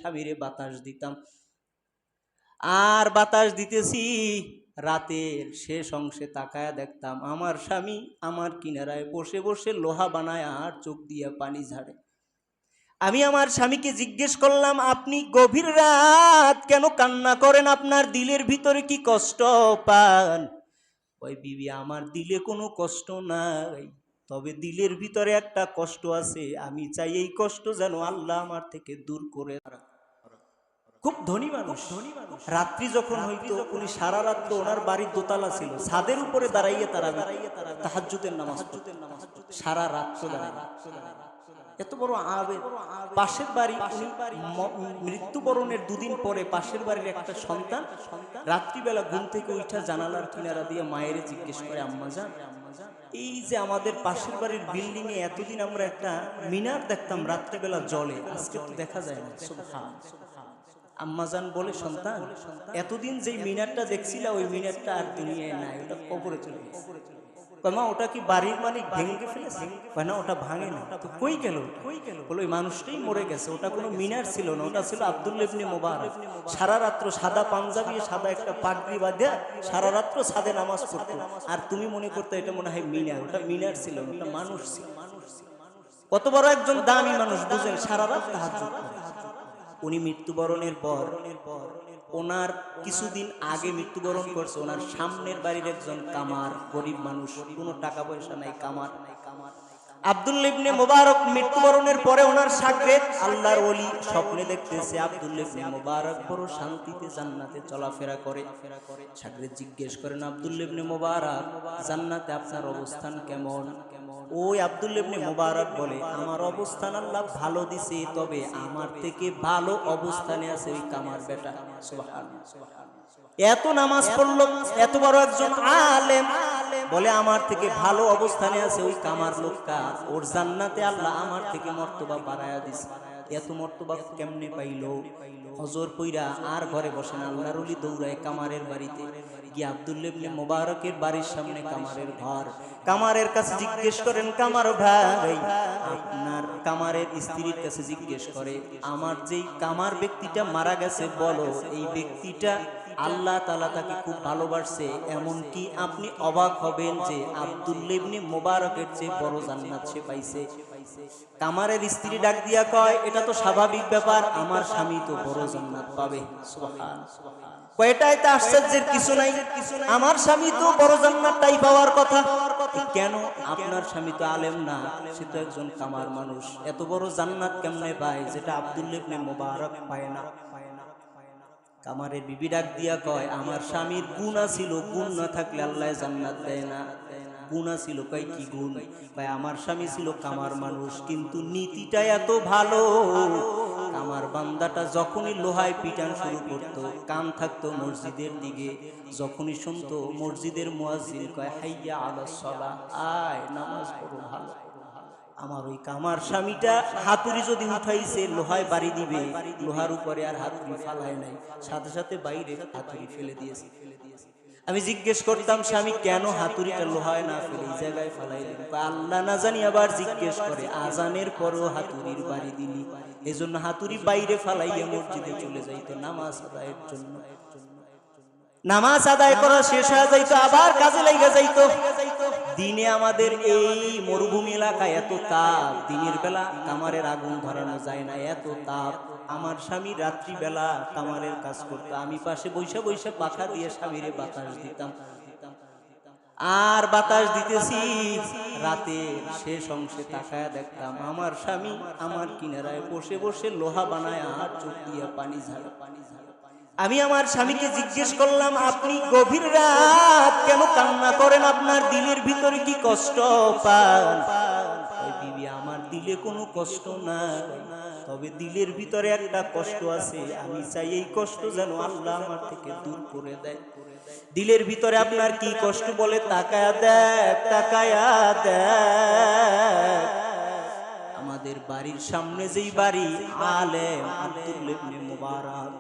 স্বামীরে বাতাস দিতাম। আর বাতাস দিতেছি, রাতের শেষ অংশে তাকায়া দেখতাম আমার স্বামী আমার কিনারায় বসে বসে লোহা বানায় আর চোখ দিয়া পানি ঝাড়ে। আমি আমার স্বামীকে জিজ্ঞেস করলাম, আপনি গভীর রাত কেন কান্না করেন? আপনার দিলের ভিতরে কি কষ্ট পান? ওই বিবি, আমার দিলে কোনো কষ্ট নাই, তবে দিলের ভিতরে একটা কষ্ট আছে। আমি চাই এই কষ্ট যেন আল্লাহ আমার থেকে দূর করে। খুব ধনী মানুষ। রাত্রি যখন হইতো, উনি সারা রাত্র, ওনার বাড়ির দোতলা ছিল, ছাদের উপরে দাঁড়াইয়ে তারা তাহাজ্জুদের নামাজ পড়তেন। সারা রাত্র দাঁড়াইয়ে, এত বড় আবেদ। পাশের বাড়ি, উনি মৃত্যুবরণের দুদিন পরে পাশের বাড়ির একটা সন্তান রাত্রিবেলা ঘুম থেকে উঠা জানালার কিনারা দিয়ে মায়ের জিজ্ঞেস করে, আম্মাজান, এই যে আমাদের পাশের বাড়ির বিল্ডিং এ এতদিন আমরা একটা মিনার দেখতাম রাত্রিবেলা জলে, আজকে তো দেখা যায় না। সুবহানাল্লাহ। আম্মাজান বলে, সন্তান, এতদিন যেই মিনারটা দেখছিলা ওই মিনারটা আর দুনিয়ায় নাই, ওটা কবরে চলে গেছে। মা, ওটা কি বাড়ির মালিক ভেঙে ফেলেছে? না, ওটা ভাঙে না। তো কই গেল? বলে, ওই মানুষটাই মরে গেছে, ওটা কোনো মিনার ছিল না, ওটা ছিল আব্দুল্লাহ ইবনে মুবারক। সারা রাত্র সাদা পাঞ্জাবি, সাদা একটা পাগড়ি বাঁধে সারা রাত্র ছাদে নামাজ পড়তো। আর তুমি মনে করতে এটা মনে হয় মিনার, ওটা মিনার ছিল না, ওটা মানুষ ছিল। কত বড় একজন দামি মানুষ, বুঝেন, সারা রাত তাহাজ্জুদ। উনি মৃত্যুবরণের পর, ওনার কিছুদিন আগে মৃত্যুবরণ করছে ওনার সামনের বাড়ির একজন কামার, গরিব মানুষ, কোনো টাকা পয়সা নাই, কামার। আব্দুল্লাহ ইবনে মুবারক মৃত্যুবরণের পরে ওনার শাগরেদ আল্লাহর ওলি স্বপ্নে দেখতেছে আব্দুল্লাহ ইবনে মুবারক বড় শান্তিতে জান্নাতে চলাফেরা করে। শাগরেদ জিজ্ঞেস করেন, আব্দুল্লাহ ইবনে মুবারক, জান্নাতে আপনার অবস্থান কেমন? ওই আব্দুল্লাহ ইবনে মুবারক বলে, আমার অবস্থান আল্লাহ ভালো দিছে, তবে আমার থেকে ভালো অবস্থানে আছে ওই কামার বেটা। সুবহানাল্লাহ। এত নামাজ পড়লো, এত বড় একজন আলেম, বলে আমার থেকে ভালো অবস্থানে আছে ওই কামার লোকটা, ওর জান্নাতে আল্লাহ আমার থেকে মর্তবা বাড়ায়া দিছে। এত মর্তবা কেমনে পাইলো? হজর পইরা আর ঘরে বসে না, আল্লাহর ওলি দৌড়ায় কামারের বাড়িতে গিয়ে আব্দুল্লাহ ইবনে মুবারকের বাড়ির সামনে কামারের ঘর, কামারের কাছে জিজ্ঞেস করেন, কামার ভাই, আপনার কামারের স্ত্রীর কাছে জিজ্ঞেস করে, আমার যেই কামার ব্যক্তিটা মারা গেছে, বলো এই ব্যক্তিটা আল্লাহ তাআলা তাকে খুব ভালোবাসছে, এমনকি আপনি অবাক হবেন যে আব্দুল্লাহ ইবনে মুবারকের চেয়ে বড় জান্নাত সে পাইছে। কামারের স্ত্রী ডাক দিয়া কয়, এটা তো স্বাভাবিক ব্যাপার, আমার স্বামী তো বড় জান্নাত পাবে। সুবহানাল্লাহ। কয়টাই তো আশ্চর্যের কিছু নাই, আমার স্বামী তো বড় জান্নাতটাই পাওয়ার কথা। কেন? আপনার স্বামী তো আলেম না, সে তো একজন কামার মানুষ, এত বড় জান্নাত কেমনে পায় যেটা আব্দুল্লাহ ইবনে মুবারক পায় না? কামারের বিবি ডাক দিয়া কয়, আমার স্বামীর গুণ ছিল, গুণ না থাকলে আল্লাহ জান্নাত দেয় না। গুণ ছিল, কয় কি গুণ? কয় আমার স্বামী ছিল কামার মানুষ, কিন্তু নীতিটা এত ভালো, কামার বান্দাটা যখনই লোহায় পিটান শুরু করতো, কান থাকতো মসজিদের দিকে, যখনই শুনতো মসজিদের মুয়াজ্জিন কয় হাইয়া আলাস সালাহ, আয় নামাজ পড়ো, ভালো। আমার ওই কামার স্বামীটা হাতুড়ি যদি উঠাইছে লোহায় বাড়ি দিবে, লোহার উপরে আর হাতুড়ি ফালায় নাই, সাথে সাথে বাইরে হাতুড়ি ফেলে দিয়েছে। আমি জিজ্ঞেস করতাম, স্বামী কেন হাতুড়িটা লোহায় না ফেলে এই জায়গায় ফালাইলেন? আল্লাহ না জানি আবার জিজ্ঞেস করে, আজানের পরও হাতুড়ির বাড়ি দিলি, এজন্য হাতুড়ি বাইরে ফালাইয়া মসজিদে চলে যাইতো নামাজ আদায়ের জন্য। নামাজ আদায় করা শেষ হয়ে যাইতো, আবার কাজে লাগা যাইতো। দিনে আমাদের এই মরুভূমি এলাকায় এত তাপ, দিনের বেলা কামারের আগুন ধরানো যায় না, এত তাপ। আমার স্বামী রাত্রিবেলা কামারের কাজ করতো, আমি পাশে বৈশা বৈশা পাখা দিয়ে স্বামীরে বাতাস দিতাম। আর বাতাস দিতেছি, রাতে শেষ অংশে তাকায়া দেখতাম আমার স্বামী আমার কিনারায় বসে বসে লোহা বানায় আর চোখ দিয়ে পানি ঝাড়ে। আমি আমার স্বামীকে জিজ্ঞেস করলাম, আপনি গভীর রাত কেন কান্না করেন? আপনার দিলের ভিতরে কি কষ্ট পান? বিবি, আমার দিলে কোনো কষ্ট নাই, তবে দিলের ভিতরে একটা কষ্ট আছে। আমি চাই এই কষ্ট যেন আল্লাহ আমার থেকে দূর করে দেয়। দিলের ভিতরে আপনার কি কষ্ট? বলে, তাকায়া দেখ, তাকায়া দেখ। আমাদের বাড়ির সামনে যেই বাড়ি আলেম আব্দুল্লাহ ইবনে মুবারক,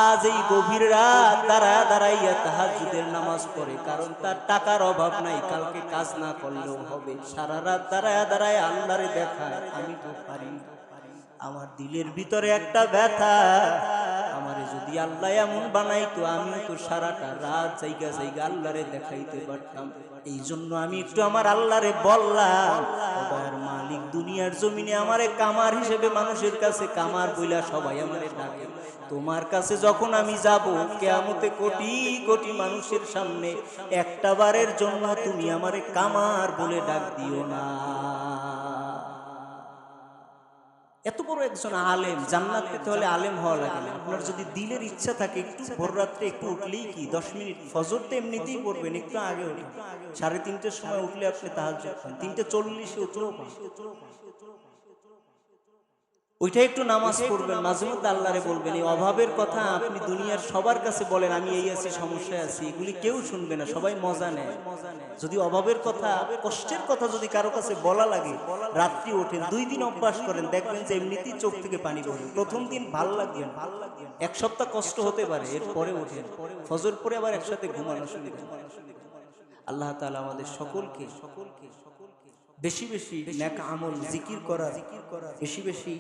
আজ এই গভীর রাত দাঁড়ায় দাঁড়াইয়া তাহাজ্জুদের নামাজ পড়ে, কারণ তার টাকার অভাব নাই, কালকে কাজ না করলেও হবে। সারা রাত দাঁড়ায় দাঁড়ায় আল্লাহরে দেখায়, আমি তো পারি। আমার দিলের ভিতরে একটা ব্যথা, আমারে যদি আল্লাহ এমন বানাইতো আমি তো সারাটা রাত জায়গা জায়গা আল্লাহরে দেখাইতে পারতাম। এই জন্য আমি একটু আমার আল্লাহরে বললাম, ও দয়ার মালিক, দুনিয়ার জমিনে আমারে কামার হিসেবে মানুষের কাছে কামার বইলা সবাই আমারে ডাকে, তোমার কাছে যখন আমি যাব কিয়ামতে কোটি কোটি মানুষের সামনে একটা বারের জন্য তুমি আমারে কামার বলে ডাক দিও না। এত বড় একজন আলেম, জান্নাত পেতে হলে আলেম হওয়া লাগে না। আপনার যদি দিলের ইচ্ছা থাকে, একটু ভোর রাত্রে একটু উঠলেই কি 10 মিনিট, ফজর তো এমনিতেই পড়বেন, একটু আগে উঠেন, 3:30টার সময় উঠলে আপনি তাহাজ্জুদ পান, 3:40-এ উঠলেও পান, ওইটা একটু নামাজ পড়বেন, মাঝে মধ্যে আল্লাহরে বলবেন। এই অভাবের কথা আপনি দুনিয়ার সবার কাছে বলেন, আমি এই আছি, সমস্যায় আছি, এগুলি কেউ শুনবে না, সবাই মজা নেয়। যদি অভাবের কথা, কষ্টের কথা যদি কারো কাছে বলা লাগে, রাত্রি ওঠেন, 2 দিন অভ্যাস করেন, দেখবেন যে এমনিতেই চোখ থেকে পানি পড়ে। প্রথম দিন ভাল লাগবে না, 1 সপ্তাহ কষ্ট হতে পারে, এরপরে ওঠেন, ফজর পরে আবার একসাথে ঘুমানো শুরু করেন। আল্লাহ তাআলা আমাদের সকলকে বেশি বেশি নেক আমল, জিকির করার, বেশি বেশি